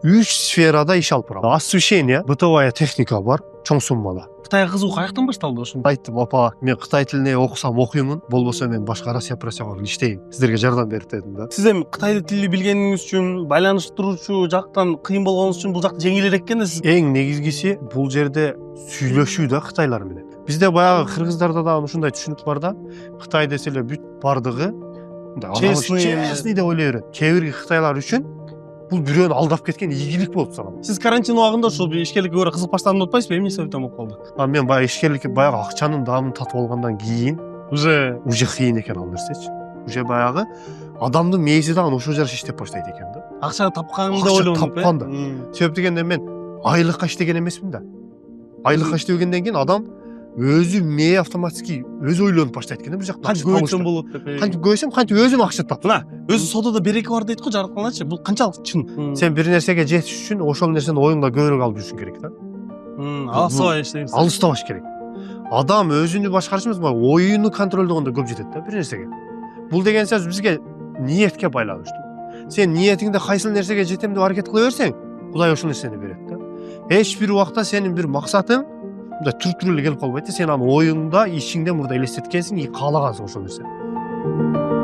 3 сферада иш алып барам. Освещение, бытовая техника бар, чоң суммада. Кытайга кызыгуу каяктан башталды ошондо? Айттым, апа, мен Кытай тилине окусам окуймун, болбосо мен башка Россия операциялар иштейм. Сиздерге жардам берип дедим да. Сиз эми Кытай тили билгениңиз үчүн, байланыштыруучу жактан кыйын болгонуңуз үчүн бул жак жеңил элек экен да сиз. Эң негизгиси бул жерде сүйлөшүү да кытайлар менен. Бизде баягы кыргыздарда да ушундай түшүнүк бар да. Кытай десе эле бүт бардыгы честный деп ойлой берет. Кээ бирки кытайлар үчүн бул бирөөнү алдап кеткен ийгилик болуп саналат. Сиз карантин убагында ушул ишкерликке көрө кызык баштадым деп атпайсызбы? Эмне себептен болуп калды? Мен баягы ишкерликке баягы акчанын даамын татып алгандан кийин Уже кыйын экен ал нерсечи. Уже баягы адамдын мээси дагы ошол жарыш иштеп баштайт экен да. акча тапканды Акча ойлонуп тапканда. Себеп дегенде мен айлыкка иштеген эмесмин да. Айлыкка иштегенден кийин адам өзү мээ автоматически өзү ойлонуп баштайт экен да бул жакта. Канча көбөйтсөм болот деп. Кантип көбөйсөм, кантип өзүм акча тап. Мына өзү содада береке бар дейт го, жаратканчы. Бул канчалык чын? Сен бир нерсеге жетиш үчүн ошол нерсени оюңда көбүрөөк алып жүрүшүң керек да. Алыстабай иштейбиз. Алыстабаш керек. Адам өзүнү башкарыш эмес, оюну контролдогондо көп жетет да бир нерсеге. Бул деген сөз бизге ниетке байланыштуу. Сен ниетиңде кайсыл нерсеге жетем деп аракет кыла берсең, Кудай ошол нерсени берет да. Эч бир убакта сенин бир максатың мындай түр эле келип калбайт да. Сен аны оюңда, ишиңде мурда элестеткенсиң, каалагансың ошол нерсени.